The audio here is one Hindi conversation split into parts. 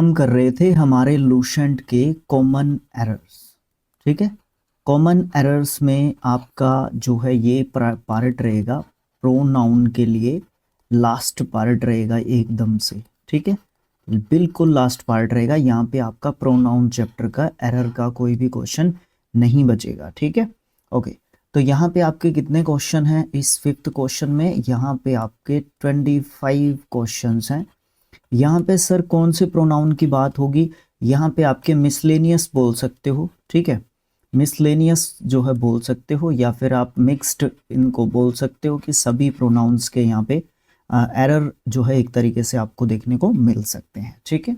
हम कर रहे थे हमारे लूसेंट के कॉमन एरर्स। ठीक है, कॉमन एरर्स में आपका जो है ये पार्ट रहेगा प्रोनाउन के लिए, लास्ट पार्ट रहेगा एकदम से। ठीक है, बिल्कुल लास्ट पार्ट रहेगा। यहाँ पे आपका प्रोनाउन चैप्टर का एरर का कोई भी क्वेश्चन नहीं बचेगा। ठीक है, ओके। तो यहाँ पे आपके कितने क्वेश्चन हैं इस फिफ्थ क्वेश्चन में? यहाँ पे आपके 25 क्वेश्चंस हैं। यहाँ पे सर कौन से प्रोनाउन की बात होगी? यहाँ पे आपके मिसलेनियस बोल सकते हो। ठीक है, मिसलेनियस जो है बोल सकते हो, या फिर आप मिक्स्ड इनको बोल सकते हो कि सभी प्रोनाउंस के यहाँ पे एरर जो है एक तरीके से आपको देखने को मिल सकते हैं। ठीक है,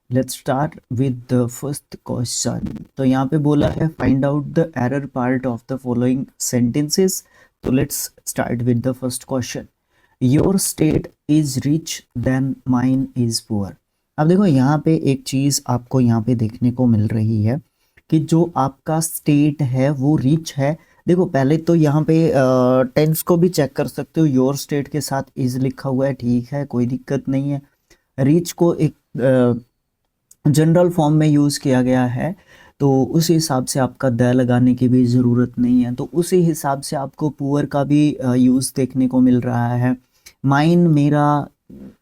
let's start with the first question. तो यहाँ पे बोला है find out the error part of the following sentences. तो let's start with the first question. Your state is rich than mine is poor. अब देखो यहाँ पे एक चीज आपको यहाँ पे देखने को मिल रही है कि जो आपका स्टेट है वो रिच है। देखो पहले तो यहाँ पे टेंस को भी चेक कर सकते हो, योर स्टेट के साथ इज लिखा हुआ है, ठीक है, कोई दिक्कत नहीं है। रिच को एक जनरल फॉर्म में यूज़ किया गया है, तो उस हिसाब से आपका द लगाने की भी ज़रूरत नहीं है। तो उसी हिसाब से आपको पुअर का भी यूज़ देखने को मिल रहा है। माइन मेरा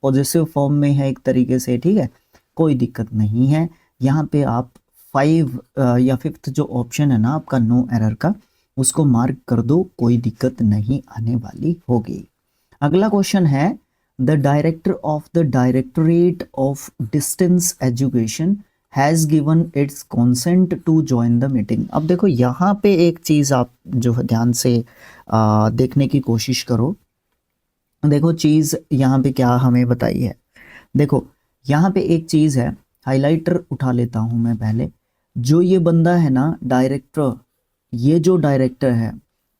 पॉजेसिव फॉर्म में है एक तरीके से, ठीक है, कोई दिक्कत नहीं है। यहाँ पे आप 5 या 5th जो ऑप्शन है ना आपका नो एरर का, उसको मार्क कर दो, कोई दिक्कत नहीं आने वाली होगी। अगला क्वेश्चन है the director of the directorate of distance education has given its consent to join the meeting. अब देखो यहाँ पे एक चीज़ आप जो है ध्यान से देखने की कोशिश करो। देखो चीज़ यहाँ पे क्या हमें बताई है। देखो यहाँ पे एक चीज़ है, हाइलाइटर उठा लेता हूँ मैं पहले। जो ये बंदा है ना डायरेक्टर, ये जो डायरेक्टर है,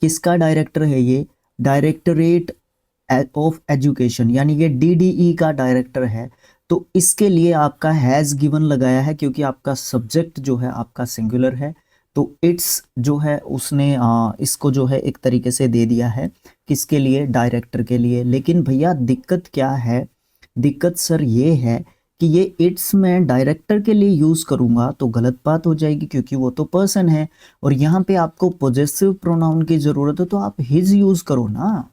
किसका डायरेक्टर है ये? डायरेक्टरेट ऑफ एजुकेशन, यानी कि डीडीई का डायरेक्टर है। तो इसके लिए आपका हैज़ गिवन लगाया है क्योंकि आपका सब्जेक्ट जो है आपका सिंगुलर है। तो इट्स जो है उसने इसको जो है एक तरीके से दे दिया है किसके लिए? डायरेक्टर के लिए। लेकिन भैया दिक्कत क्या है? दिक्कत सर ये है कि ये इट्स मैं डायरेक्टर के लिए यूज़ करूँगा तो गलत बात हो जाएगी क्योंकि वो तो पर्सन है, और यहाँ पे आपको पॉजेसिव प्रोनाउन की ज़रूरत है तो आप हिज यूज़ करो ना,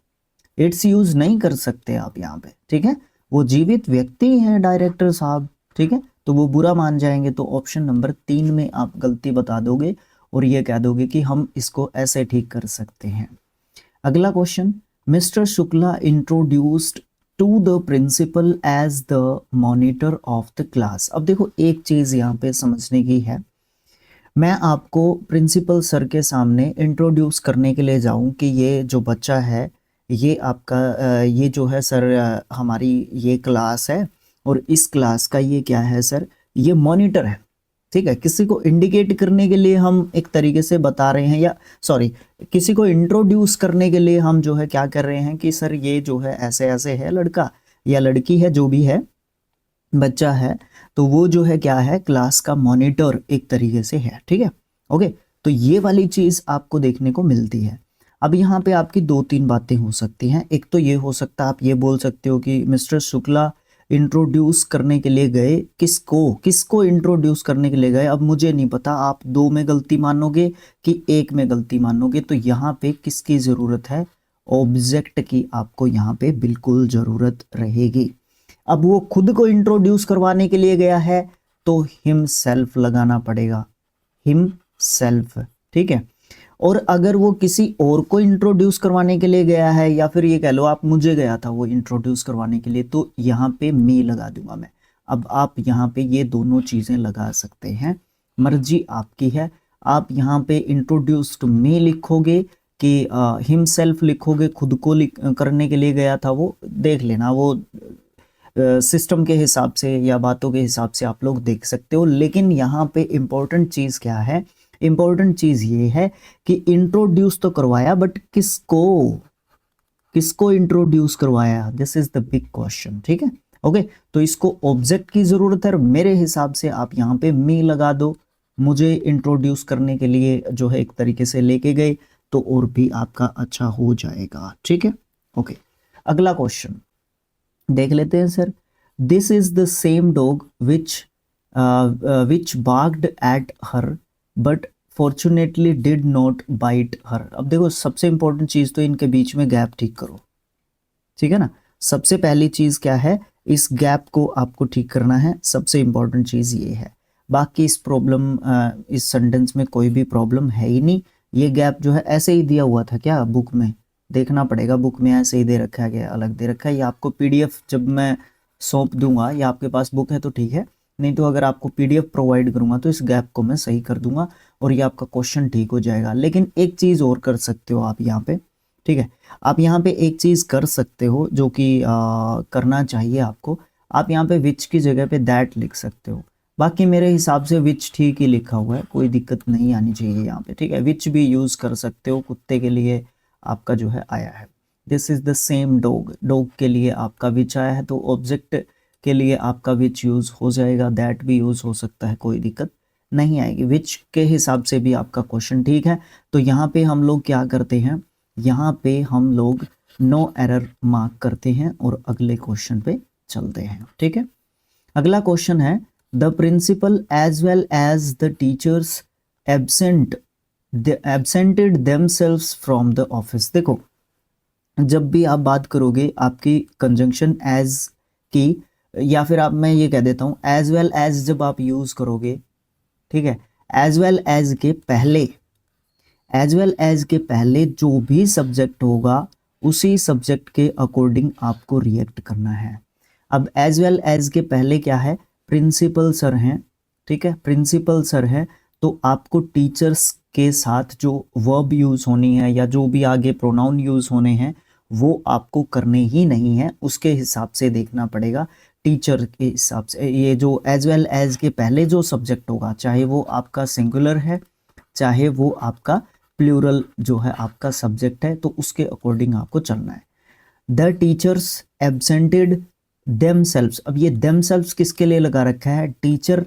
इट्स यूज नहीं कर सकते आप यहाँ पे। ठीक है, वो जीवित व्यक्ति हैं डायरेक्टर साहब, ठीक है, तो वो बुरा मान जाएंगे। तो ऑप्शन नंबर 3 में आप गलती बता दोगे और ये कह दोगे कि हम इसको ऐसे ठीक कर सकते हैं। अगला question, mister Shukla introduced to the principal as the monitor of the class. अब देखो एक चीज यहाँ पे समझने की है, मैं आपको प्रिंसिपल सर के सामने इंट्रोड्यूस करने के लिए जाऊं कि ये जो बच्चा है ये आपका ये जो है सर हमारी ये क्लास है और इस क्लास का ये क्या है सर? ये मॉनिटर है। ठीक है, किसी को इंडिकेट करने के लिए हम एक तरीके से बता रहे हैं, या सॉरी किसी को इंट्रोड्यूस करने के लिए हम जो है क्या कर रहे हैं कि सर ये जो है ऐसे ऐसे है, लड़का या लड़की है, जो भी है बच्चा है, तो वो जो है क्या है? क्लास का मॉनिटर एक तरीके से है। ठीक है, ओके। तो ये वाली चीज आपको देखने को मिलती है। अब यहाँ पे आपकी 2-3 बातें हो सकती हैं। एक तो ये हो सकता है, आप ये बोल सकते हो कि मिस्टर शुक्ला इंट्रोड्यूस करने के लिए गए, किसको किसको इंट्रोड्यूस करने के लिए गए? अब मुझे नहीं पता आप 2 में गलती मानोगे कि 1 में गलती मानोगे। तो यहाँ पे किसकी जरूरत है? ऑब्जेक्ट की आपको यहाँ पे बिल्कुल जरूरत रहेगी। अब वो खुद को इंट्रोड्यूस करवाने के लिए गया है तो हिम सेल्फ लगाना पड़ेगा, हिम सेल्फ। ठीक है, और अगर वो किसी और को इंट्रोड्यूस करवाने के लिए गया है, या फिर ये कह लो आप मुझे गया था वो इंट्रोड्यूस करवाने के लिए, तो यहाँ पे मी लगा दूंगा मैं। अब आप यहाँ पे ये दोनों चीजें लगा सकते हैं, मर्जी आपकी है। आप यहाँ पे इंट्रोड्यूस्ड मी लिखोगे कि हिम सेल्फ लिखोगे, खुद को करने के लिए गया था, वो देख लेना, वो सिस्टम के हिसाब से या बातों के हिसाब से आप लोग देख सकते हो। लेकिन यहाँ पे इम्पोर्टेंट चीज़ क्या है? इम्पोर्टेंट चीज़ ये है कि इंट्रोड्यूस तो करवाया, बट किसको किसको इंट्रोड्यूस करवाया? This is the big question. ठीक है, ओके। तो इसको ऑब्जेक्ट की ज़रूरत है और मेरे हिसाब से आप यहाँ पे मी लगा दो, मुझे इंट्रोड्यूस करने के लिए जो है एक तरीके से लेके गए, तो और भी आपका अच्छा हो जाएगा। ठीक है, ओके। अगला क्वेश्चन देख लेते हैं sir. This is the same dog which which barked at her but fortunately did not bite her. अब देखो सबसे इंपॉर्टेंट चीज़ तो इनके बीच में गैप ठीक करो, ठीक है ना। सबसे पहली चीज़ क्या है, इस गैप को आपको ठीक करना है, सबसे इंपॉर्टेंट चीज़ ये है। बाकी इस इस सेंटेंस में कोई भी प्रॉब्लम है ही नहीं। ये गैप जो है ऐसे ही दिया हुआ था क्या बुक में, देखना पड़ेगा, बुक में ऐसे ही दे रखा है क्या अलग दे रखा है। ये आपको पीडीएफ जब मैं सौंप दूंगा या आपके पास बुक है तो ठीक है, नहीं तो अगर आपको पीडीएफ प्रोवाइड करूंगा तो इस गैप को मैं सही कर दूंगा और ये आपका क्वेश्चन ठीक हो जाएगा। लेकिन एक चीज़ और कर सकते हो आप यहाँ पे, ठीक है, आप यहाँ पे एक चीज़ कर सकते हो जो कि करना चाहिए आपको। आप यहाँ पे विच की जगह पे दैट लिख सकते हो। बाकी मेरे हिसाब से विच ठीक ही लिखा हुआ है, कोई दिक्कत नहीं आनी चाहिए यहाँ पे, ठीक है। विच भी यूज़ कर सकते हो, कुत्ते के लिए आपका जो है आया है। This is the same dog, dog के लिए आपका विच आया है तो ऑब्जेक्ट के लिए आपका विच यूज़ हो जाएगा, दैट भी यूज़ हो सकता है, कोई दिक्कत नहीं आएगी। विच के हिसाब से भी आपका क्वेश्चन ठीक है। तो यहाँ पे हम लोग क्या करते हैं, यहाँ पे हम लोग नो एरर मार्क करते हैं और अगले क्वेश्चन पे चलते हैं, ठीक है। अगला क्वेश्चन है the principal as well as the teachers absented themselves from the office. देखो जब भी आप बात करोगे आपकी कंजंक्शन एज की, या फिर आप मैं ये कह देता हूँ एज वेल एज जब आप यूज करोगे, ठीक है, एज वेल एज के पहले, एज वेल एज के पहले जो भी सब्जेक्ट होगा उसी सब्जेक्ट के अकॉर्डिंग आपको रिएक्ट करना है। अब एज वेल एज के पहले क्या है, प्रिंसिपल सर हैं, ठीक है, प्रिंसिपल सर हैं, तो आपको टीचर्स के साथ जो वर्ब यूज होनी है या जो भी आगे प्रोनाउन यूज होने हैं वो आपको करने ही नहीं है, उसके हिसाब से देखना पड़ेगा। टीचर के हिसाब से ये जो एज वेल एज के पहले जो सब्जेक्ट होगा, चाहे वो आपका सिंगुलर है चाहे वो आपका प्लूरल जो है आपका सब्जेक्ट है, तो उसके अकॉर्डिंग आपको चलना है। The teachers absented themselves. अब ये देमसेल्व्स किसके लिए लगा रखा है, टीचर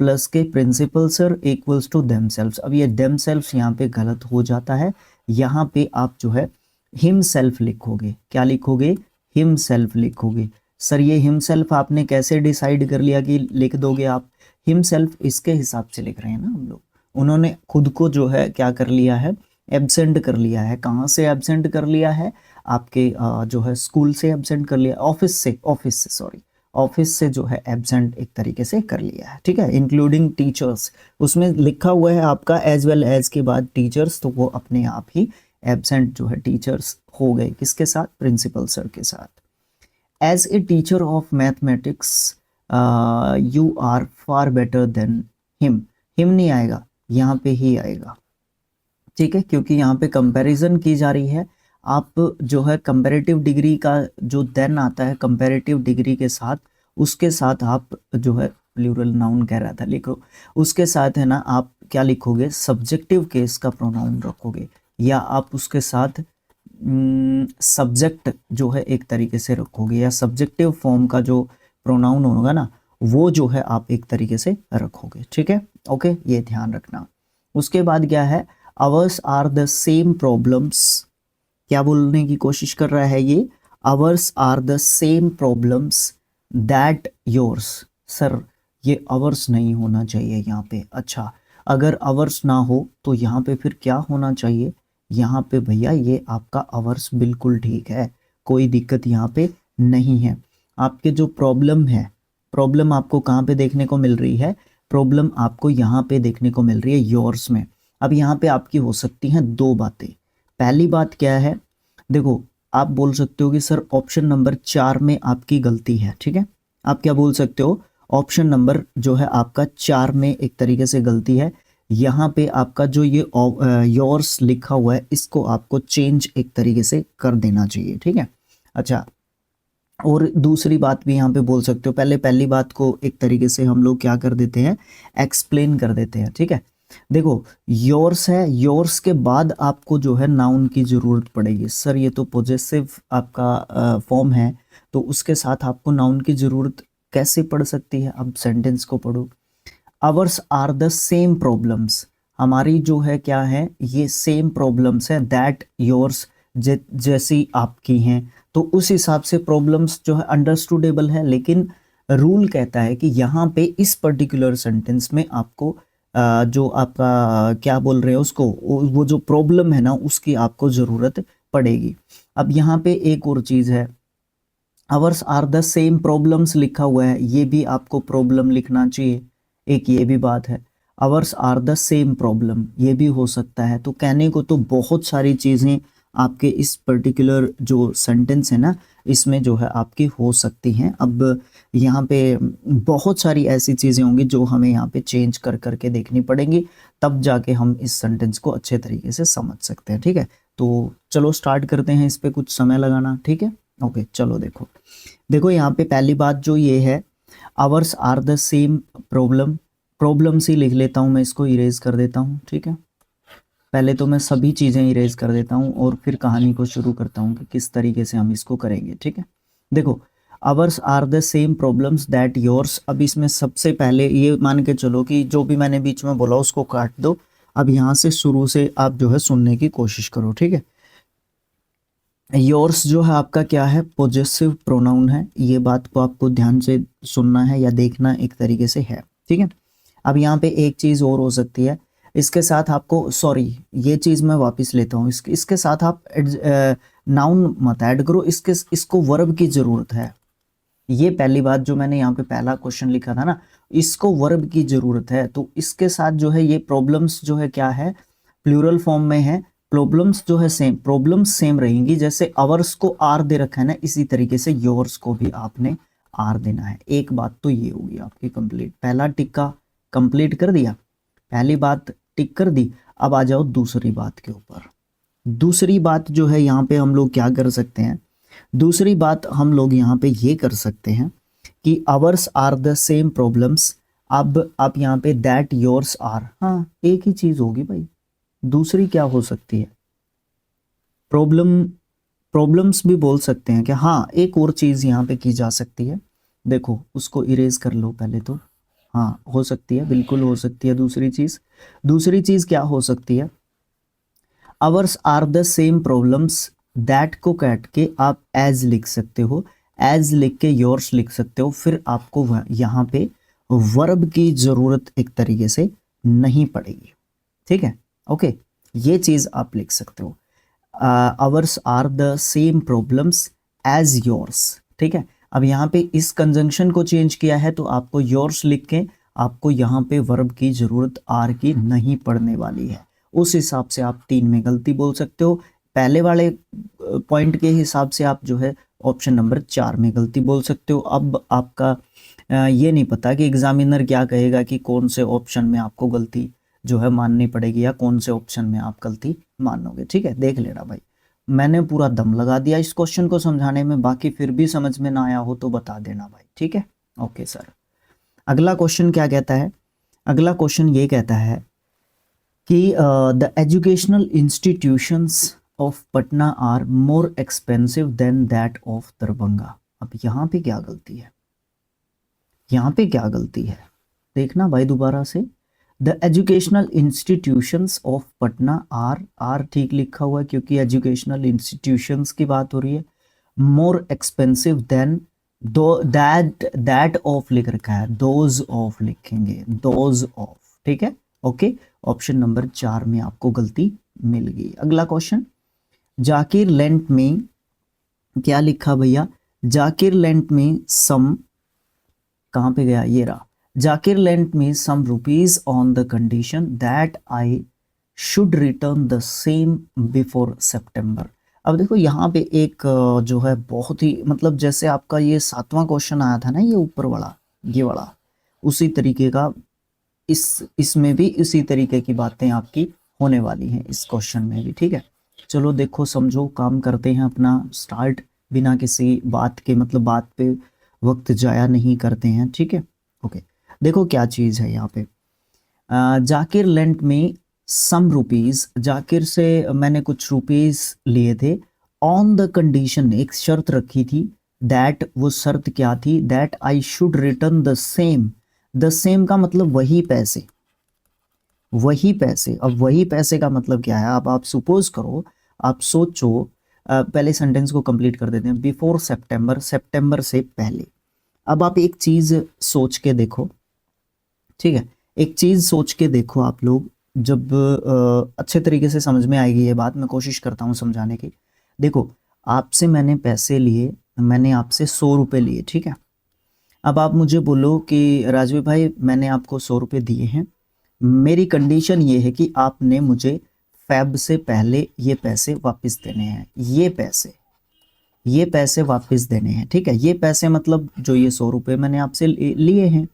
प्लस के principal sir equals to themselves. अब ये देमसेल्व्स यहाँ पे गलत हो जाता है, यहाँ पे आप जो है हिमसेल्फ लिखोगे। क्या लिखोगे, हिमसेल्फ लिखोगे। सर ये हिमसेल्फ आपने कैसे डिसाइड कर लिया कि लिख दोगे आप, हिमसेल्फ इसके हिसाब से लिख रहे हैं ना हम लोग, उन्होंने खुद को जो है क्या कर लिया है, एब्सेंट कर लिया है। कहाँ से एब्सेंट कर लिया है, आपके जो है स्कूल से एब्सेंट कर लिया, ऑफिस से जो है एब्सेंट एक तरीके से कर लिया है, ठीक है, इंक्लूडिंग टीचर्स। उसमें लिखा हुआ है आपका एज वेल एज के बाद टीचर्स, तो वो अपने आप ही एब्सेंट जो है टीचर्स हो गए, किसके साथ, प्रिंसिपल सर के साथ। As a teacher of mathematics you are far better than him. Him नहीं आएगा, यहाँ पे ही आएगा, ठीक है, क्योंकि यहाँ पे कंपैरिजन की जा रही है। आप जो है कंपैरेटिव डिग्री का जो देन आता है कंपैरेटिव डिग्री के साथ, उसके साथ आप जो है प्लूरल नाउन कह रहा था लिखो, उसके साथ है ना आप क्या लिखोगे, सब्जेक्टिव केस का प्रोनाउन रखोगे, या आप उसके साथ सब्जेक्ट जो है एक तरीके से रखोगे, या सब्जेक्टिव फॉर्म का जो प्रोनाउन होगा ना वो जो है आप एक तरीके से रखोगे, ठीक है, ओके, ये ध्यान रखना। उसके बाद क्या है, ours are the same problems. क्या बोलने की कोशिश कर रहा है ये, ours are the same problems that yours. Sir ये आवर्स नहीं होना चाहिए यहाँ पे। अच्छा, अगर आवर्स ना हो तो यहाँ पे फिर क्या होना चाहिए, यहाँ पे भैया ये आपका आवर्स बिल्कुल ठीक है, कोई दिक्कत यहाँ पे नहीं है। आपके जो प्रॉब्लम है, प्रॉब्लम आपको कहाँ पे देखने को मिल रही है, प्रॉब्लम आपको यहाँ पे देखने को मिल रही है योर्स में। अब यहाँ पे आपकी हो सकती हैं दो बातें। पहली बात क्या है, देखो आप बोल सकते हो कि सर ऑप्शन नंबर 4 में आपकी गलती है, ठीक है, आप क्या बोल सकते हो, ऑप्शन नंबर जो है आपका 4 में एक तरीके से गलती है। यहाँ पे आपका जो ये योर्स लिखा हुआ है इसको आपको चेंज एक तरीके से कर देना चाहिए, ठीक है। अच्छा, और दूसरी बात भी यहाँ पे बोल सकते हो, पहले पहली बात को एक तरीके से हम लोग क्या कर देते हैं, एक्सप्लेन कर देते हैं, ठीक है। देखो योर्स है, योर्स के बाद आपको जो है नाउन की ज़रूरत पड़ेगी। सर ये तो पॉजेसिव आपका फॉर्म है, तो उसके साथ आपको नाउन की ज़रूरत कैसे पड़ सकती है। अब सेंटेंस को पढ़ो, ours are the same problems, हमारी जो है क्या है, ये सेम प्रॉब्लम्स है दैट योर्स, जैसी आपकी हैं, तो उस हिसाब से प्रॉब्लम्स जो है अंडरस्टूडेबल है, लेकिन रूल कहता है कि यहाँ पे इस पर्टिकुलर सेंटेंस में आपको जो आपका क्या बोल रहे हो उसको, वो जो प्रॉब्लम है ना उसकी आपको ज़रूरत पड़ेगी। अब यहाँ पे एक और चीज़ है, ours are the same problems लिखा हुआ है, ये भी आपको प्रॉब्लम लिखना चाहिए, एक ये भी बात है। Ours are the same problem ये भी हो सकता है। तो कहने को तो बहुत सारी चीज़ें आपके इस पर्टिकुलर जो सेंटेंस है ना इसमें जो है आपकी हो सकती हैं। अब यहाँ पे बहुत सारी ऐसी चीज़ें होंगी जो हमें यहाँ पे चेंज कर करके देखनी पड़ेंगी, तब जाके हम इस सेंटेंस को अच्छे तरीके से समझ सकते हैं। ठीक है, तो चलो स्टार्ट करते हैं, इस पे कुछ समय लगाना। ठीक है, ओके चलो देखो देखो यहाँ पे पहली बात जो ये है, ours are the same problem, problem सी लिख लेता हूँ मैं, इसको इरेज कर देता हूँ। ठीक है, पहले तो मैं सभी चीज़ें इरेज कर देता हूँ और फिर कहानी को शुरू करता हूँ कि किस तरीके से हम इसको करेंगे। ठीक है, देखो ours are the same problems that yours. अब इसमें सबसे पहले ये मान के चलो कि जो भी मैंने बीच में बोला उसको काट दो, अब यहाँ से शुरू से आप जो है सुनने की कोशिश करो। ठीक है, योर्स जो है आपका क्या है, पोजेसिव प्रोनाउन है, ये बात को आपको ध्यान से सुनना है या देखना एक तरीके से है। ठीक है, अब यहाँ पे एक चीज़ और हो सकती है, इसके साथ आपको, सॉरी ये चीज़ मैं वापस लेता हूँ, इसके साथ आप नाउन मत ऐड करो, इसको वर्ब की ज़रूरत है। ये पहली बात जो मैंने यहाँ पे पहला क्वेश्चन लिखा था ना, इसको वर्ब की ज़रूरत है। तो इसके साथ जो है ये प्रॉब्लम्स जो है क्या है, प्लूरल फॉर्म में है, प्रॉब्लम्स जो है सेम, प्रॉब्लम्स सेम रहेंगी। जैसे आवर्स को आर दे रखा है ना, इसी तरीके से योर्स को भी आपने आर देना है। एक बात तो ये होगी आपकी कंप्लीट, पहला टिक्का कंप्लीट कर दिया, पहली बात टिक कर दी। अब आ जाओ दूसरी बात के ऊपर। दूसरी बात जो है यहाँ पे हम लोग क्या कर सकते हैं, दूसरी बात हम लोग यहाँ पे ये कर सकते हैं कि ours are the same problems. अब आप यहाँ पे दैट योर्स आर, हाँ एक ही चीज़ होगी भाई, दूसरी क्या हो सकती है, प्रॉब्लम्स भी बोल सकते हैं क्या, हाँ एक और चीज़ यहाँ पे की जा सकती है, देखो उसको इरेज कर लो पहले तो, हाँ हो सकती है, बिल्कुल हो सकती है। दूसरी चीज़ क्या हो सकती है, ours are the same problems, that को काट के आप एज लिख सकते हो, एज लिख के योर्स लिख सकते हो, फिर आपको यहाँ पे वर्ब की ज़रूरत एक तरीके से नहीं पड़ेगी। ठीक है, ओके ये चीज़ आप लिख सकते हो, ours are the same problems as yours. ठीक है, अब यहाँ पे इस कंजंक्शन को चेंज किया है तो आपको योर्स लिख के आपको यहाँ पे वर्ब की ज़रूरत आर की नहीं पड़ने वाली है। उस हिसाब से आप 3 में गलती बोल सकते हो। पहले वाले पॉइंट के हिसाब से आप जो है ऑप्शन नंबर 4 में गलती बोल सकते हो। अब आपका ये नहीं पता कि एग्जामिनर क्या कहेगा कि कौन से ऑप्शन में आपको गलती जो है माननी पड़ेगी या कौन से ऑप्शन में आप गलती मानोगे। ठीक है, देख लेना भाई, मैंने पूरा दम लगा दिया इस क्वेश्चन को समझाने में, बाकी फिर भी समझ में ना आया हो तो बता देना भाई। ठीक है, ओके सर। अगला क्वेश्चन क्या कहता है, अगला क्वेश्चन ये कहता है कि the educational institutions of Patna are more expensive than that of Darbhanga. अब यहाँ पे क्या गलती है, यहाँ पे क्या गलती है देखना भाई दोबारा से। The educational institutions of Patna are ठीक लिखा हुआ है क्योंकि एजुकेशनल इंस्टीट्यूशंस की बात हो रही है। मोर एक्सपेंसिव देन दो, दैट ऑफ लिख रखा है, दोज ऑफ लिखेंगे, दोज ऑफ। ठीक है, ओके ऑप्शन नंबर 4 में आपको गलती मिल गई। अगला क्वेश्चन, जाकिर लेंट में क्या लिखा भैया, जाकिर लेंट में सम, कहाँ पे गया ये रहा, Zakir lent me some rupees on the condition that I should return the same before September। अब देखो यहाँ पे एक जो है बहुत ही मतलब जैसे आपका ये 7वां क्वेश्चन आया था ना, ये ऊपर वाला ये वाला, उसी तरीके का इसमें भी इसी तरीके की बातें आपकी होने वाली हैं इस क्वेश्चन में भी। ठीक है, चलो देखो समझो, काम करते हैं अपना स्टार्ट, बिना किसी बात के मतलब बात पे वक्त जाया नहीं करते हैं। ठीक है, ओके देखो क्या चीज़ है यहाँ पे, जाकिर लेंट में सम रुपीज़, जाकिर से मैंने कुछ रुपीज़ लिए थे, ऑन द कंडीशन एक शर्त रखी थी, दैट वो शर्त क्या थी, that I should return the same, the same का मतलब वही पैसे, वही पैसे। अब वही पैसे का मतलब क्या है, अब आप सपोज करो, आप सोचो, पहले सेंटेंस को कंप्लीट कर देते हैं, बिफोर सितंबर, सितंबर से पहले। अब आप एक चीज सोच के देखो, ठीक है, एक चीज सोच के देखो आप लोग, जब अच्छे तरीके से समझ में आएगी ये बात, मैं कोशिश करता हूँ समझाने की। देखो, आपसे मैंने पैसे लिए, मैंने आपसे 100 रुपये लिए, ठीक है। अब आप मुझे बोलो कि राजवीर भाई मैंने आपको 100 रुपये दिए हैं, मेरी कंडीशन ये है कि आपने मुझे फेब से पहले ये पैसे वापस देने हैं, ये पैसे वापस देने हैं, ठीक है। ये पैसे मतलब जो ये 100 रुपये मैंने आपसे लिए हैं।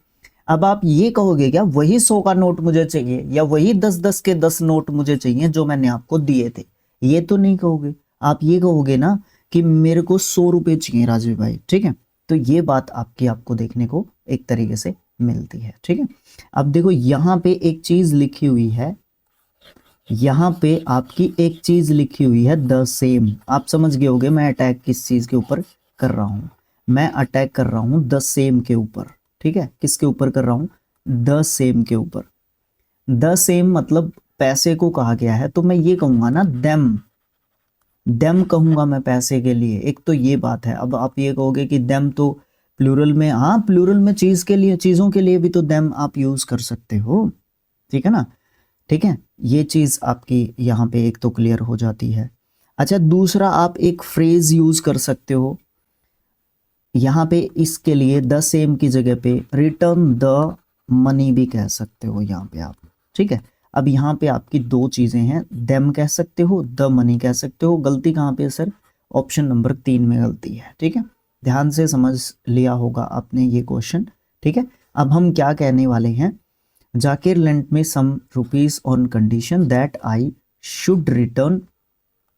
अब आप ये कहोगे क्या वही 100 का नोट मुझे चाहिए, या वही 10-10 के 10 नोट मुझे चाहिए जो मैंने आपको दिए थे? ये तो नहीं कहोगे। आप ये कहोगे ना कि मेरे को 100 रुपये चाहिए राजवीर भाई, ठीक है। तो ये बात आपको देखने को एक तरीके से मिलती है, ठीक है। अब देखो यहाँ पे एक चीज लिखी हुई है, यहाँ पे आपकी एक चीज लिखी हुई है द सेम। आप समझ गए होगे मैं अटैक किस चीज के ऊपर कर रहा हूं। मैं अटैक कर रहा हूं द सेम के ऊपर, ठीक है। किसके ऊपर कर रहा हूं? द सेम के ऊपर। द सेम मतलब पैसे को कहा गया है, तो मैं ये कहूंगा ना देम कहूंगा मैं पैसे के लिए। एक तो ये बात है। अब आप ये कहोगे कि देम तो प्लूरल में, हाँ प्लूरल में चीज के लिए, चीजों के लिए भी तो देम आप यूज कर सकते हो, ठीक है ना। ठीक है, ये चीज आपकी यहाँ पे एक तो क्लियर हो जाती है। अच्छा, दूसरा आप एक फ्रेज यूज कर सकते हो यहाँ पे, इसके लिए द सेम की जगह पे रिटर्न द मनी भी कह सकते हो यहाँ पे आप, ठीक है। अब यहाँ पे आपकी दो चीजें हैं, देम कह सकते हो, द मनी कह सकते हो। गलती कहाँ पे है सर? ऑप्शन नंबर 3 में गलती है, ठीक है। ध्यान से समझ लिया होगा आपने ये क्वेश्चन, ठीक है। अब हम क्या कहने वाले हैं, जाकिर लेंट में some rupees on condition that I should return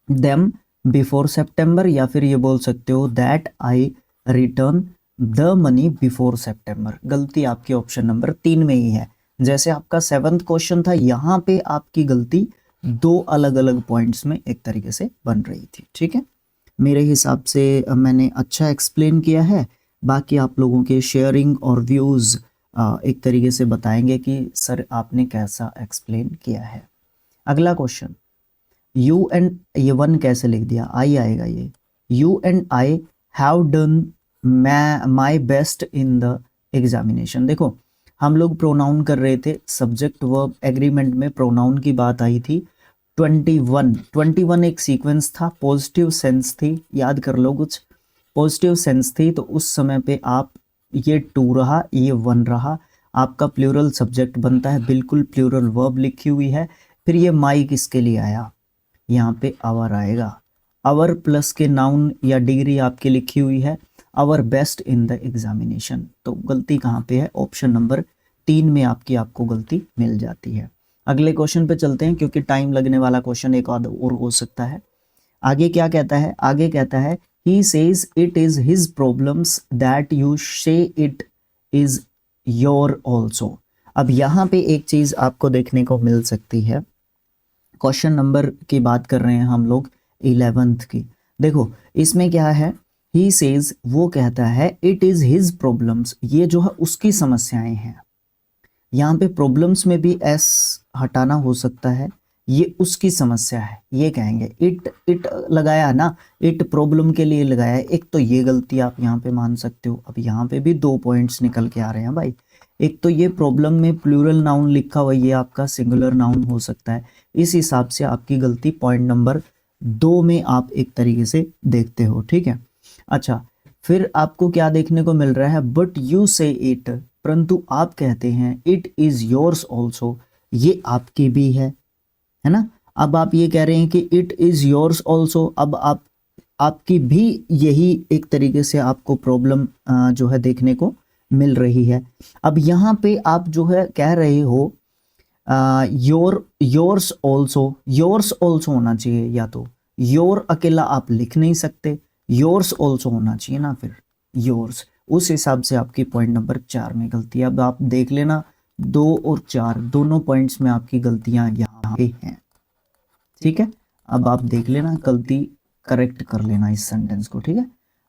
them before September, या फिर ये बोल सकते हो that I return the money before September. गलती आपकी ऑप्शन नंबर 3 में ही है। जैसे आपका 7th क्वेश्चन था, यहाँ पे आपकी गलती दो अलग अलग पॉइंट्स में एक तरीके से बन रही थी, ठीक है। मेरे हिसाब से मैंने अच्छा एक्सप्लेन किया है। बाकी आप लोगों के शेयरिंग और व्यूज़ एक तरीके से बताएंगे कि सर आपने कैसा एक्सप्लेन किया है। अगला क्वेश्चन, यू एंड, ये 1 कैसे लिख दिया, आई आएगा ये। You and I have done my best in the examination. देखो, हम लोग प्रोनाउन कर रहे थे, सब्जेक्ट वर्ब एग्रीमेंट में प्रोनाउन की बात आई थी। 21 एक सीक्वेंस था, पॉजिटिव सेंस थी, याद कर लो कुछ, पॉजिटिव सेंस थी। तो उस समय पे आप, ये 2 रहा, ये 1 रहा, आपका प्लूरल सब्जेक्ट बनता है, बिल्कुल प्लूरल वर्ब लिखी हुई है। फिर ये माई किसके लिए आया, यहाँ पे आवर आएगा। आवर प्लस के नाउन या डिग्री आपकी लिखी हुई है, our best in the examination. तो गलती कहाँ पे है? ऑप्शन नंबर 3 में आपको गलती मिल जाती है। अगले क्वेश्चन पे चलते हैं, क्योंकि टाइम लगने वाला क्वेश्चन एक आध और हो सकता है। आगे क्या कहता है? आगे कहता है he says it is his problems that you say it is your also। अब यहाँ पे एक चीज आपको देखने को मिल सकती है, क्वेश्चन नंबर की बात कर रहे हैं हम लोग 11th की। देखो इसमें क्या है, ही सेज, वो कहता है, इट इज हिज प्रॉब्लम्स, ये जो है उसकी समस्याएं हैं। यहाँ पे प्रॉब्लम्स में भी एस हटाना हो सकता है, ये उसकी समस्या है, ये कहेंगे। इट लगाया ना, इट प्रॉब्लम के लिए लगाया है। एक तो ये गलती आप यहाँ पे मान सकते हो। अब यहाँ पे भी 2 पॉइंट्स निकल के आ रहे हैं भाई। एक तो ये प्रॉब्लम में प्लूरल नाउन लिखा हुआ, ये आपका सिंगुलर नाउन हो सकता है। इस हिसाब से आपकी गलती पॉइंट नंबर 2 में आप एक तरीके से देखते हो, ठीक है। अच्छा, फिर आपको क्या देखने को मिल रहा है, बट यू से इट, परंतु आप कहते हैं इट इज योर्स ऑल्सो, ये आपकी भी है ना। अब आप ये कह रहे हैं कि इट इज योर्स ऑल्सो, अब आपकी भी यही एक तरीके से आपको प्रॉब्लम जो है देखने को मिल रही है। अब यहाँ पे आप जो है कह रहे हो योर्स ऑल्सो होना चाहिए, या तो योर अकेला आप लिख नहीं सकते, योर्स ऑल्सो होना चाहिए ना, फिर योर्स। उस हिसाब से आपकी पॉइंट नंबर 4 में गलती है। अब आप देख लेना 2 और 4 दोनों पॉइंट्स में आपकी गलतियां यहाँ पे हैं, ठीक है। अब आप देख लेना, गलती करेक्ट कर लेना इस सेंटेंस को, ठीक है।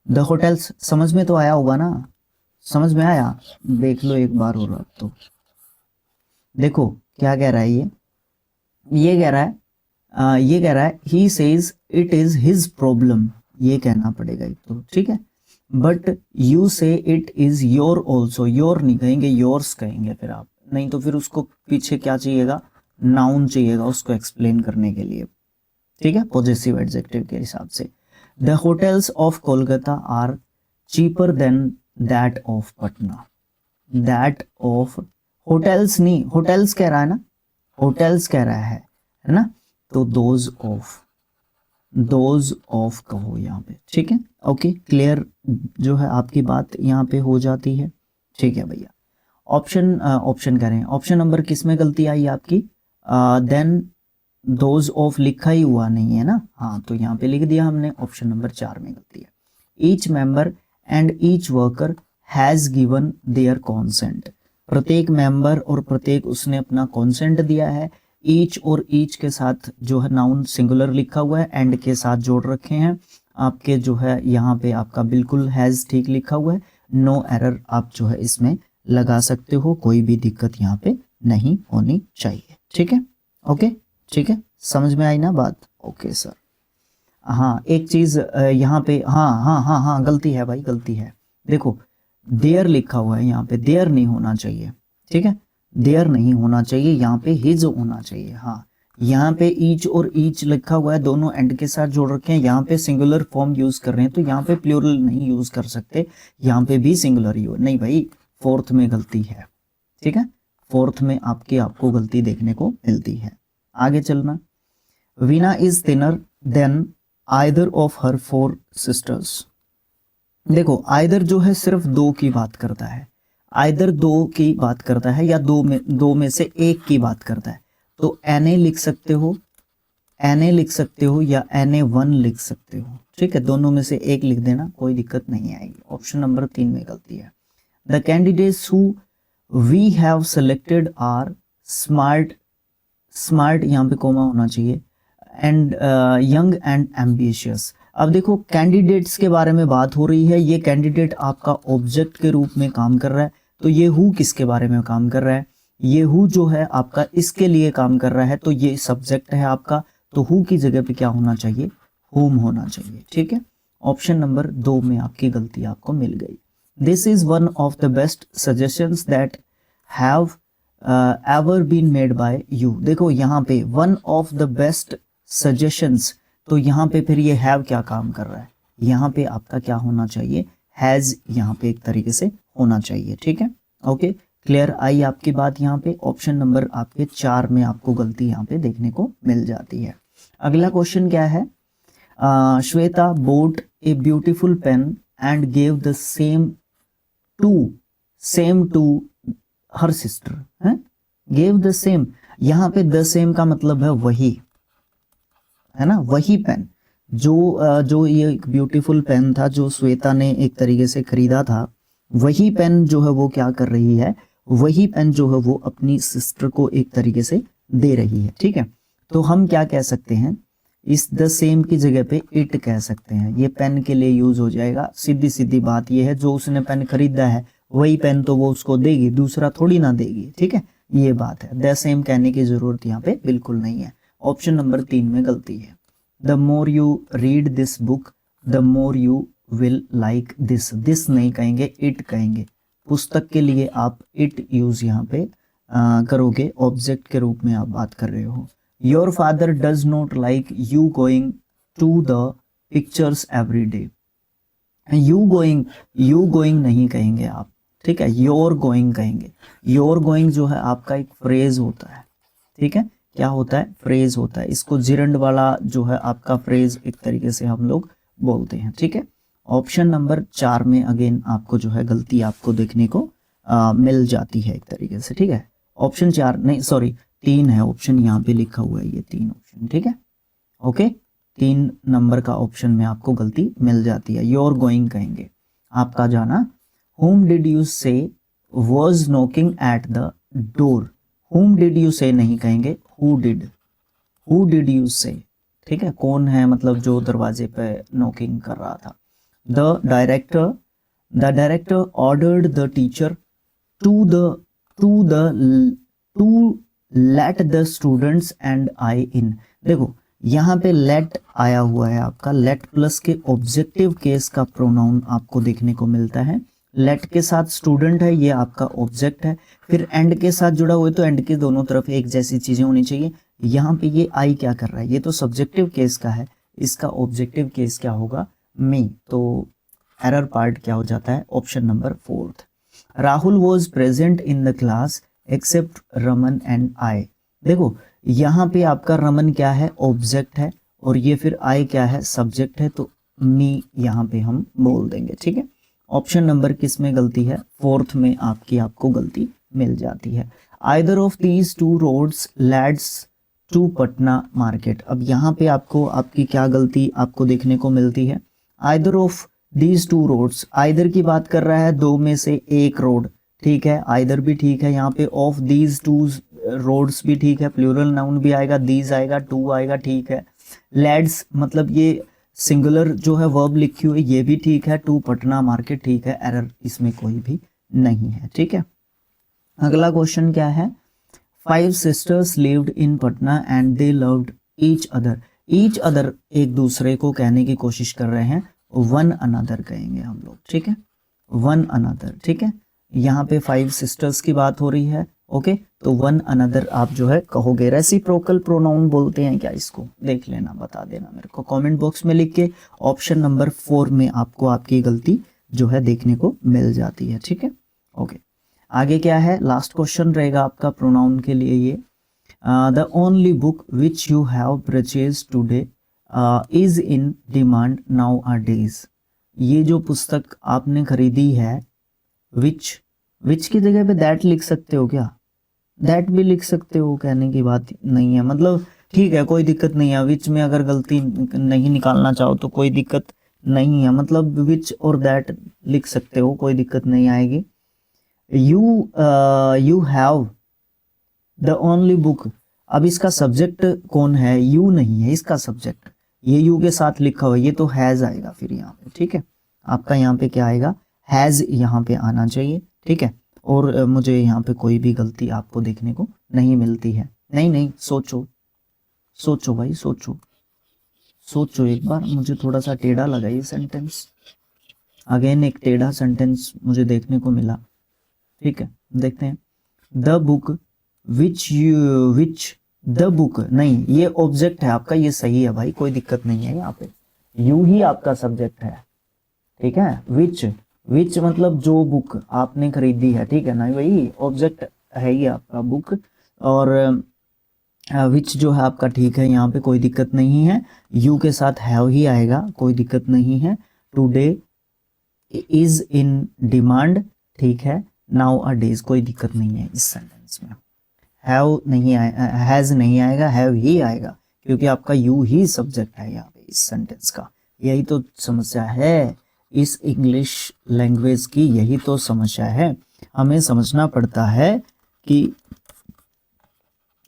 द होटल्स समझ में तो आया होगा ना, समझ में आया? देख लो एक बार और। तो देखो क्या कह रहा है ये कह रहा है he says it is his problem, ये कहना पड़ेगा एक तो, ठीक है। बट यू से it is your also, your नहीं कहेंगे, योर्स कहेंगे फिर आप, नहीं तो फिर उसको पीछे क्या चाहिएगा, नाउन चाहिएगा उसको एक्सप्लेन करने के लिए, ठीक है, पॉजेसिव एडजेक्टिव के हिसाब से। The hotels of Kolkata are cheaper than that of Patna, that of, hotels नहीं, होटल्स कह रहा है ना, होटल्स कह रहा है ना, तो दोज ऑफ कहो यहाँ पे, ठीक है, ओके, क्लियर जो है आपकी बात यहाँ पे हो जाती है, ठीक है भैया। ऑप्शन करें, ऑप्शन नंबर किस में गलती आई आपकी, देन दोज ऑफ लिखा ही हुआ नहीं है ना, हाँ तो यहाँ पे लिख दिया हमने, ऑप्शन नंबर 4 में गलती है। Each member and each worker has given their consent, प्रत्येक मेंबर और प्रत्येक उसने अपना कॉन्सेंट दिया है। ईच और ईच के साथ जो है नाउन सिंगुलर लिखा हुआ है, एंड के साथ जोड़ रखे हैं आपके, जो है यहाँ पे आपका बिल्कुल हैज ठीक लिखा हुआ है, नो एरर आप जो है इसमें लगा सकते हो, कोई भी दिक्कत यहाँ पे नहीं होनी चाहिए, ठीक है, ओके, ठीक है, समझ में आई ना बात, ओके सर। हाँ एक चीज यहाँ पे, हाँ गलती है भाई, गलती है, देखो देयर लिखा हुआ है यहाँ पे, देयर नहीं होना चाहिए, ठीक है, देयर नहीं होना चाहिए, यहाँ पे हिज होना चाहिए। हाँ यहाँ पे ईच और ईच लिखा हुआ है, दोनों एंड के साथ जोड़ रखे हैं, यहाँ पे सिंगुलर फॉर्म यूज कर रहे हैं, तो यहाँ पे प्लूरल नहीं यूज कर सकते, यहाँ पे भी सिंगुलर ही हो, नहीं भाई फोर्थ में गलती है, ठीक है, फोर्थ में आपको गलती देखने को मिलती है। आगे चलना, Veena is thinner than either of her 4 sisters, देखो आइदर जो है सिर्फ 2 की बात करता है, आइदर 2 की बात करता है या दो में से एक की बात करता है, तो Na लिख सकते हो, Na लिख सकते हो या Na1 लिख सकते हो, ठीक है, दोनों में से एक लिख देना, कोई दिक्कत नहीं आएगी। ऑप्शन नंबर 3 में गलती है। The candidates who we have selected are smart, smart यहाँ पे कोमा होना चाहिए, एंड यंग एंड एम्बिशियस। अब देखो कैंडिडेट्स के बारे में बात हो रही है, ये कैंडिडेट आपका ऑब्जेक्ट के रूप में काम कर रहा है, तो ये हु किसके बारे में काम कर रहा है, ये हु जो है आपका इसके लिए काम कर रहा है, तो ये सब्जेक्ट है आपका, तो हु की जगह पे क्या होना चाहिए, हुम होना चाहिए, ठीक है। ऑप्शन नंबर 2 में आपकी गलती आपको मिल गई। This is one of the best suggestions that have ever been made by you, देखो यहाँ पे one of the best suggestions, तो यहाँ पे फिर ये हैव क्या काम कर रहा है, यहाँ पे आपका क्या होना चाहिए, हैज यहाँ पे एक तरीके से होना चाहिए, ठीक है, ओके, क्लियर आई आपकी बात। यहाँ पे ऑप्शन नंबर आपके 4 में आपको गलती यहाँ पे देखने को मिल जाती है। अगला क्वेश्चन क्या है, Shweta bought a beautiful pen and gave the same to her sister, है, गेव द सेम, यहाँ पे द सेम का मतलब है वही, है ना, वही पेन, जो ये ब्यूटीफुल पेन था जो श्वेता ने एक तरीके से खरीदा था, वही पेन जो है वो क्या कर रही है, वही पेन जो है वो अपनी सिस्टर को एक तरीके से दे रही है, ठीक है। तो हम क्या कह सकते हैं, इस द सेम की जगह पे इट कह सकते हैं, ये पेन के लिए यूज हो जाएगा। सीधी सीधी बात ये है, जो उसने पेन खरीदा है वही पेन तो वो उसको देगी, दूसरा थोड़ी ना देगी, ठीक है, ये बात है, द सेम कहने की जरूरत यहाँ पे बिल्कुल नहीं है। ऑप्शन नंबर 3 में गलती है। The more you read this book the more you will like this, this नहीं कहेंगे, इट कहेंगे, पुस्तक के लिए आप इट यूज यहाँ पे करोगे, ऑब्जेक्ट के रूप में आप बात कर रहे हो। Your father does not like you going to the pictures every day, you going नहीं कहेंगे आप, ठीक है, योर गोइंग कहेंगे। योर गोइंग जो है आपका एक फ्रेज होता है, ठीक है, क्या होता है, फ्रेज होता है, इसको जिरंड वाला जो है आपका फ्रेज एक तरीके से हम लोग बोलते हैं, ठीक है। ऑप्शन नंबर 4 में अगेन आपको जो है गलती आपको देखने को मिल जाती है एक तरीके से, ठीक है। ऑप्शन 4 नहीं, सॉरी 3 है ऑप्शन, यहाँ पे लिखा हुआ है ये 3 ऑप्शन, ठीक है, ओके, 3 नंबर का ऑप्शन में आपको गलती मिल जाती है। योर गोइंग कहेंगे, आपका जाना। whom did you say was knocking at the door, whom did you say नहीं कहेंगे, who did you say, ठीक है, कौन है मतलब जो दरवाजे पे नॉकिंग कर रहा था। the director ordered the teacher to let the students and I in, देखो यहाँ पे लेट आया हुआ है आपका, लेट प्लस के ऑब्जेक्टिव केस का प्रोनाउन आपको देखने को मिलता है। लेट के साथ स्टूडेंट है, ये आपका ऑब्जेक्ट है। फिर एंड के साथ जुड़ा हुआ है तो एंड के दोनों तरफ एक जैसी चीजें होनी चाहिए। यहाँ पे ये आई क्या कर रहा है, ये तो सब्जेक्टिव केस का है, इसका ऑब्जेक्टिव केस क्या होगा, मी। तो एरर पार्ट क्या हो जाता है, option number 4। Rahul was present in the class except Raman and I. देखो यहाँ पे आपका रमन क्या है, ऑब्जेक्ट है, और ये फिर आई क्या है, सब्जेक्ट है, तो मी यहाँ पे हम बोल देंगे। ठीक है, ऑप्शन नंबर किस में गलती है, 4th में आपको गलती मिल जाती है। Either of these two roads leads to Patna market. अब यहाँ पे आपको आपकी क्या गलती आपको देखने को मिलती है, either of these two roads, either की बात कर रहा है, दो में से एक रोड, ठीक है, आइदर भी ठीक है। यहाँ पे ऑफ दीज टू रोड्स भी ठीक है, प्लूरल नाउन भी आएगा, दीज आएगा, टू आएगा, ठीक है। लैड्स मतलब ये सिंगुलर जो है वर्ब लिखी हुई, ये भी ठीक है। टू पटना मार्केट ठीक है, एरर इसमें कोई भी नहीं है। ठीक है, अगला क्वेश्चन क्या है, 5 sisters lived in Patna and they loved each other. Each other एक दूसरे को कहने की कोशिश कर रहे हैं, वन अनदर कहेंगे हम लोग। ठीक है, वन अनदर। ठीक है, यहाँ पे 5 सिस्टर्स की बात हो रही है। ओके, तो वन अनदर आप जो है कहोगे। रेसिप्रोकल प्रोनाउन बोलते हैं क्या इसको, देख लेना, बता देना मेरे को कमेंट बॉक्स में लिख के। ऑप्शन नंबर 4 में आपको आपकी गलती जो है देखने को मिल जाती है। ठीक है, ओके, आगे क्या है, लास्ट क्वेश्चन रहेगा आपका प्रोनाउन के लिए ये। The only book which you have purchase today is in demand now a days. ये जो पुस्तक आपने खरीदी है, विच की जगह पे दैट लिख सकते हो क्या, दैट भी लिख सकते हो, कहने की बात नहीं है, मतलब ठीक है, कोई दिक्कत नहीं है। विच में अगर गलती नहीं निकालना चाहो तो कोई दिक्कत नहीं है, मतलब विच और दैट लिख सकते हो, कोई दिक्कत नहीं आएगी। You have the only book, अब इसका सब्जेक्ट कौन है, यू नहीं है इसका सब्जेक्ट, ये यू के साथ लिखा हुआ, ये तो हैज आएगा फिर यहाँ पे। ठीक है, आपका यहाँ पे क्या आएगा, हैज यहाँ पे आना चाहिए। ठीक है, और मुझे यहाँ पे कोई भी गलती आपको देखने को नहीं मिलती है। नहीं, सोचो सोचो भाई, सोचो एक बार, मुझे थोड़ा सा टेढ़ा लगा ये सेंटेंस, अगेन एक टेढ़ा सेंटेंस मुझे देखने को मिला। ठीक है, देखते हैं। The book which the book, नहीं ये ऑब्जेक्ट है आपका, ये सही है भाई, कोई दिक्कत नहीं है, यहाँ पे यू ही आपका सब्जेक्ट है। ठीक है, विच मतलब जो बुक आपने खरीदी है, ठीक है ना भाई, ऑब्जेक्ट है ये आपका बुक, और विच जो है आपका ठीक है, यहाँ पे कोई दिक्कत नहीं है। यू के साथ हैव ही आएगा, कोई दिक्कत नहीं है। टुडे इज इन डिमांड, ठीक है। नाउ अ डेज, कोई दिक्कत नहीं है इस सेंटेंस में। हैव नहीं आएगा, हैज नहीं आएगा, हैव ही आएगा, क्योंकि आपका यू ही सब्जेक्ट है यहाँ पे इस सेंटेंस का। यही तो समस्या है इस इंग्लिश लैंग्वेज की, यही तो समस्या है। हमें समझना पड़ता है कि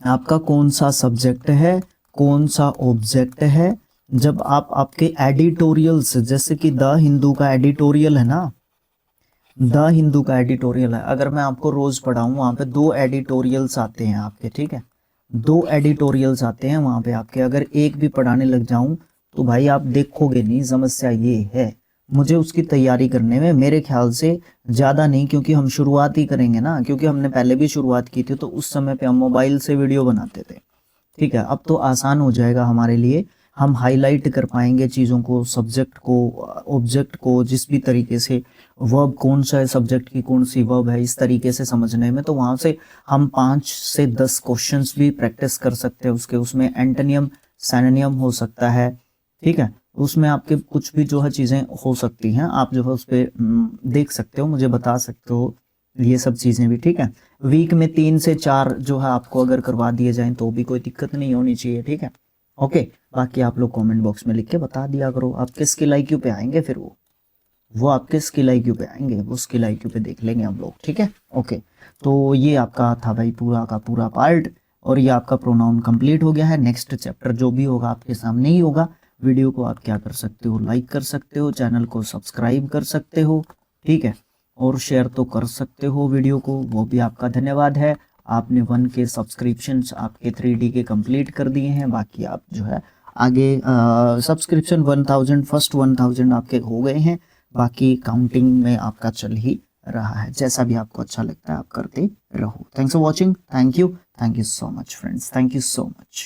आपका कौन सा सब्जेक्ट है, कौन सा ऑब्जेक्ट है। जब आप आपके एडिटोरियल्स, जैसे कि द हिंदू का एडिटोरियल है ना, द हिंदू का एडिटोरियल है, अगर मैं आपको रोज पढ़ाऊं, वहां पे 2 एडिटोरियल्स आते हैं आपके। ठीक है, 2 एडिटोरियल्स आते हैं वहां पे आपके, अगर एक भी पढ़ाने लग जाऊं तो भाई आप देखोगे नहीं। समस्या ये है, मुझे उसकी तैयारी करने में मेरे ख्याल से ज़्यादा नहीं, क्योंकि हम शुरुआत ही करेंगे ना, क्योंकि हमने पहले भी शुरुआत की थी, तो उस समय पे हम मोबाइल से वीडियो बनाते थे। ठीक है, अब तो आसान हो जाएगा हमारे लिए, हम हाईलाइट कर पाएंगे चीज़ों को, सब्जेक्ट को, ऑब्जेक्ट को, जिस भी तरीके से वर्ब कौन सा है, सब्जेक्ट की कौन सी वर्ब है, इस तरीके से समझने में। तो वहाँ से हम 5 से 10 क्वेश्चंस भी प्रैक्टिस कर सकते हैं उसके, उसमें एंटोनियम सिनोनियम हो सकता है। ठीक है, उसमें आपके कुछ भी जो है चीज़ें हो सकती हैं, आप जो है उस पर देख सकते हो, मुझे बता सकते हो ये सब चीज़ें भी। ठीक है, वीक में 3 से 4 जो है आपको अगर करवा दिए जाएं तो भी कोई दिक्कत नहीं होनी चाहिए। ठीक है, ओके, बाकी आप लोग कमेंट बॉक्स में लिख के बता दिया करो आपके स्किल IQ पे आएंगे, फिर वो आपके स्किल IQ पे आएंगे, वो स्किल IQ पे देख लेंगे हम लोग। ठीक है, ओके, तो ये आपका था भाई पूरा का पूरा पार्ट, और ये आपका प्रोनाउन कंप्लीट हो गया है। नेक्स्ट चैप्टर जो भी होगा आपके सामने ही होगा। वीडियो को आप क्या कर सकते हो, लाइक कर सकते हो, चैनल को सब्सक्राइब कर सकते हो। ठीक है, और शेयर तो कर सकते हो वीडियो को, वो भी आपका धन्यवाद है। आपने 1 के सब्सक्रिप्शंस आपके 3D के कंप्लीट कर दिए हैं, बाकी आप जो है आगे सब्सक्रिप्शन 1000 फर्स्ट 1000 आपके हो गए हैं, बाकी काउंटिंग में आपका चल ही रहा है। जैसा भी आपको अच्छा लगता है आप करते रहो। Thanks for watching, thank you so much friends, thank you so much.